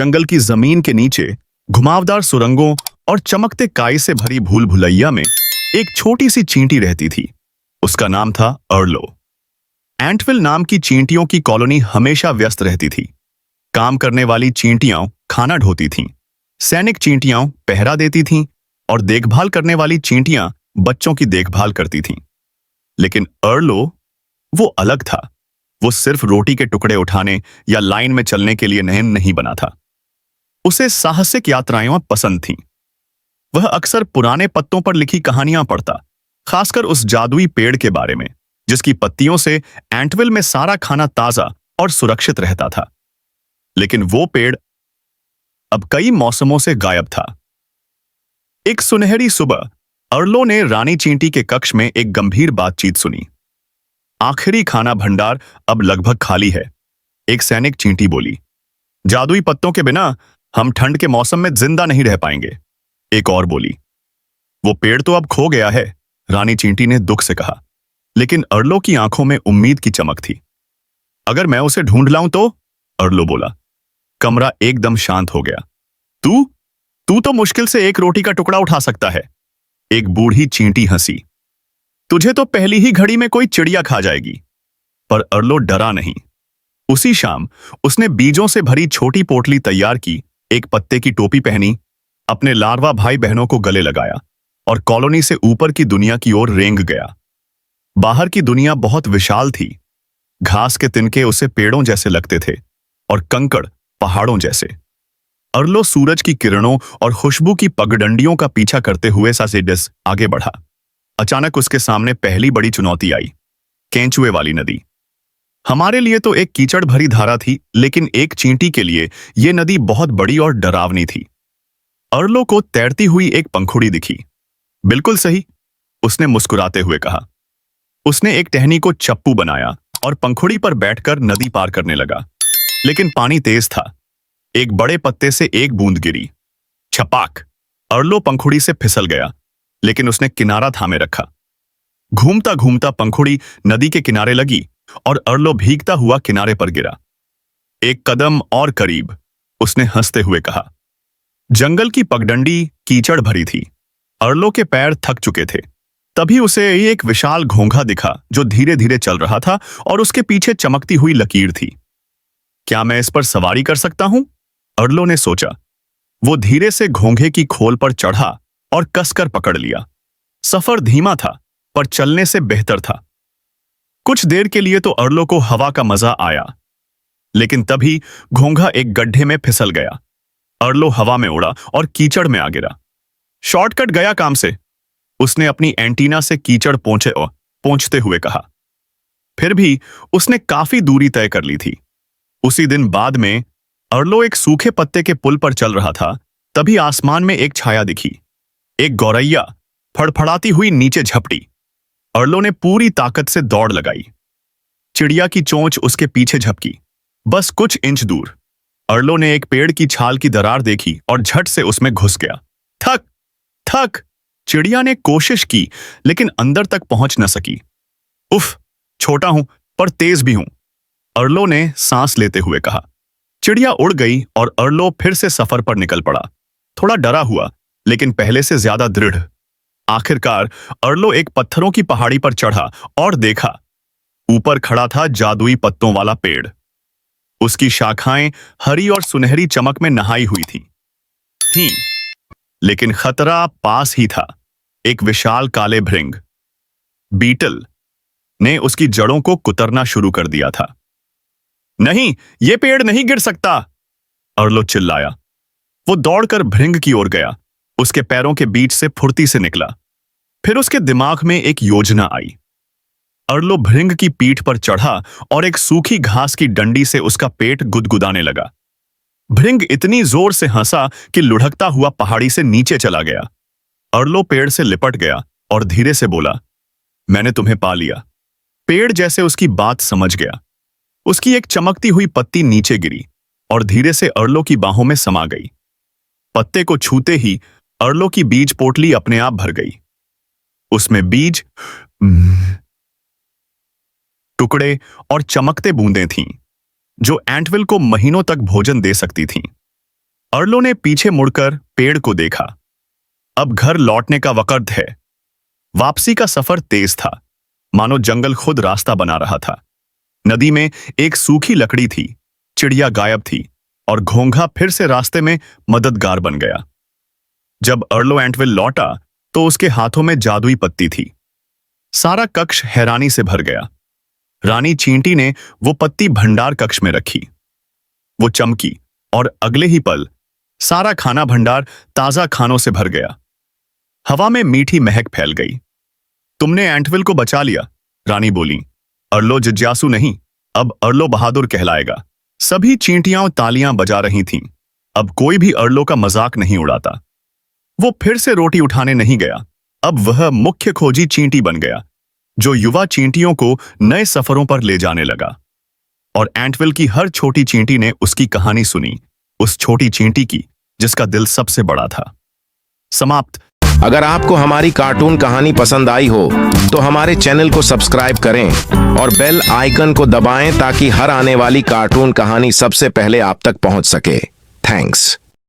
जंगल की जमीन के नीचे घुमावदार सुरंगों और चमकते काई से भरी भूल भुलैया में एक छोटी सी चींटी रहती थी। उसका नाम था अर्लो। एंटविल नाम की चींटियों की कॉलोनी हमेशा व्यस्त रहती थी। काम करने वाली चींटियां खाना ढोती थीं, सैनिक चींटियां पहरा देती थीं और देखभाल करने वाली चींटियां बच्चों की देखभाल करती थीं। लेकिन अर्लो वो अलग था। वो सिर्फ रोटी के टुकड़े उठाने या लाइन में चलने के लिए नहीं बना था। उसे साहसिक यात्राएं पसंद थीं। वह अक्सर पुराने पत्तों पर लिखी कहानियां पढ़ता, खासकर उस जादुई पेड़ के बारे में जिसकी पत्तियों से एंटविल में सारा खाना ताजा और सुरक्षित रहता था। लेकिन वो पेड़ अब कई मौसमों से गायब था। एक सुनहरी सुबह अर्लो ने रानी चींटी के कक्ष में एक गंभीर बातचीत सुनी। आखिरी खाना भंडार अब लगभग खाली है, एक सैनिक चींटी बोली। जादुई पत्तों के बिना हम ठंड के मौसम में जिंदा नहीं रह पाएंगे, एक और बोली। वो पेड़ तो अब खो गया है, रानी चींटी ने दुख से कहा। लेकिन अर्लो की आंखों में उम्मीद की चमक थी। अगर मैं उसे ढूंढ लाऊं तो, अर्लो बोला। कमरा एकदम शांत हो गया। तू तू तो मुश्किल से एक रोटी का टुकड़ा उठा सकता है, एक बूढ़ी चींटी हंसी। तुझे तो पहली ही घड़ी में कोई चिड़िया खा जाएगी। पर अर्लो डरा नहीं। उसी शाम उसने बीजों से भरी छोटी पोटली तैयार की, एक पत्ते की टोपी पहनी, अपने लार्वा भाई बहनों को गले लगाया और कॉलोनी से ऊपर की दुनिया की ओर रेंग गया। बाहर की दुनिया बहुत विशाल थी। घास के तिनके उसे पेड़ों जैसे लगते थे और कंकड़ पहाड़ों जैसे। अर्लो सूरज की किरणों और खुशबू की पगडंडियों का पीछा करते हुए सासेडस आगे बढ़ा। अचानक उसके सामने पहली बड़ी चुनौती आई, केंचुए वाली नदी। हमारे लिए तो एक कीचड़ भरी धारा थी, लेकिन एक चींटी के लिए यह नदी बहुत बड़ी और डरावनी थी। अर्लो को तैरती हुई एक पंखुड़ी दिखी। बिल्कुल सही, उसने मुस्कुराते हुए कहा। उसने एक टहनी को चप्पू बनाया और पंखुड़ी पर बैठकर नदी पार करने लगा। लेकिन पानी तेज था। एक बड़े पत्ते से एक बूंद गिरी। छपाक! अर्लो पंखुड़ी से फिसल गया, लेकिन उसने किनारा थामे रखा। घूमता घूमता पंखुड़ी नदी के किनारे लगी और अर्लो भीगता हुआ किनारे पर गिरा। एक कदम और करीब, उसने हंसते हुए कहा। जंगल की पगडंडी कीचड़ भरी थी। अर्लो के पैर थक चुके थे। तभी उसे एक विशाल घोंघा दिखा जो धीरे धीरे चल रहा था और उसके पीछे चमकती हुई लकीर थी। क्या मैं इस पर सवारी कर सकता हूं? अर्लो ने सोचा। वो धीरे से घोंघे की खोल पर चढ़ा और कसकर पकड़ लिया। सफर धीमा था, पर चलने से बेहतर था। कुछ देर के लिए तो अर्लो को हवा का मजा आया, लेकिन तभी घोंघा एक गड्ढे में फिसल गया। अर्लो हवा में उड़ा और कीचड़ में आ गिरा। शॉर्टकट गया काम से, उसने अपनी एंटीना से कीचड़ पोंछते हुए कहा। फिर भी उसने काफी दूरी तय कर ली थी। उसी दिन बाद में अर्लो एक सूखे पत्ते के पुल पर चल रहा था, तभी आसमान में एक छाया दिखी। एक गौरैया फड़फड़ाती हुई नीचे झपटी। अर्लो ने पूरी ताकत से दौड़ लगाई। चिड़िया की चोंच उसके पीछे झपकी। बस कुछ इंच दूर अर्लो ने एक पेड़ की छाल की दरार देखी और झट से उसमें घुस गया। थक थक! चिड़िया ने कोशिश की, लेकिन अंदर तक पहुंच न सकी। उफ, छोटा हूं पर तेज भी हूं, अर्लो ने सांस लेते हुए कहा। चिड़िया उड़ गई और अर्लो फिर से सफर पर निकल पड़ा। थोड़ा डरा हुआ, लेकिन पहले से ज्यादा दृढ़। आखिरकार अर्लो एक पत्थरों की पहाड़ी पर चढ़ा और देखा, ऊपर खड़ा था जादुई पत्तों वाला पेड़। उसकी शाखाएं हरी और सुनहरी चमक में नहाई हुई थीं। लेकिन खतरा पास ही था। एक विशाल काले भृंग बीटल ने उसकी जड़ों को कुतरना शुरू कर दिया था। नहीं, ये पेड़ नहीं गिर सकता, अर्लो चिल्लाया। वो दौड़कर भृंग की ओर गया। उसके पैरों के बीच से फुर्ती से निकला। फिर उसके दिमाग में एक योजना आई। अर्लो भृंग की पीठ पर चढ़ा और एक सूखी घास की डंडी से उसका पेट गुदगुदाने लगा। भृंग इतनी जोर से हंसा कि लुढ़कता हुआ पहाड़ी से नीचे चला गया। अर्लो पेड़ से लिपट गया और धीरे से बोला, मैंने तुम्हें पा लिया। पेड़ जैसे उसकी बात समझ गया। उसकी एक चमकती हुई पत्ती नीचे गिरी और धीरे से अर्लो की बाहों में समा गई। पत्ते को छूते ही अर्लो की बीज पोटली अपने आप भर गई। उसमें बीज, टुकड़े और चमकते बूंदें थीं, जो एंटविल को महीनों तक भोजन दे सकती थीं। अर्लो ने पीछे मुड़कर पेड़ को देखा। अब घर लौटने का वक्त है। वापसी का सफर तेज था, मानो जंगल खुद रास्ता बना रहा था। नदी में एक सूखी लकड़ी थी, चिड़िया गायब थी और घोंघा फिर से रास्ते में मददगार बन गया। जब अर्लो एंटविल लौटा तो उसके हाथों में जादुई पत्ती थी। सारा कक्ष हैरानी से भर गया। रानी चींटी ने वो पत्ती भंडार कक्ष में रखी। वो चमकी और अगले ही पल सारा खाना भंडार ताजा खानों से भर गया। हवा में मीठी महक फैल गई। तुमने एंटविल को बचा लिया, रानी बोली। अर्लो जिज्ञासु नहीं, अब अर्लो बहादुर कहलाएगा। सभी चींटियां तालियां बजा रही थीं। अब कोई भी अर्लो का मजाक नहीं उड़ाता। वो फिर से रोटी उठाने नहीं गया। अब वह मुख्य खोजी चींटी बन गया, जो युवा चींटियों को नए सफरों पर ले जाने लगा। और एंटविल की हर छोटी चींटी ने उसकी कहानी सुनी, उस छोटी चींटी की जिसका दिल सबसे बड़ा था। समाप्त। अगर आपको हमारी कार्टून कहानी पसंद आई हो तो हमारे चैनल को सब्सक्राइब करें और बेल आइकन को दबाएं ताकि हर आने वाली कार्टून कहानी सबसे पहले आप तक पहुंच सके। थैंक्स।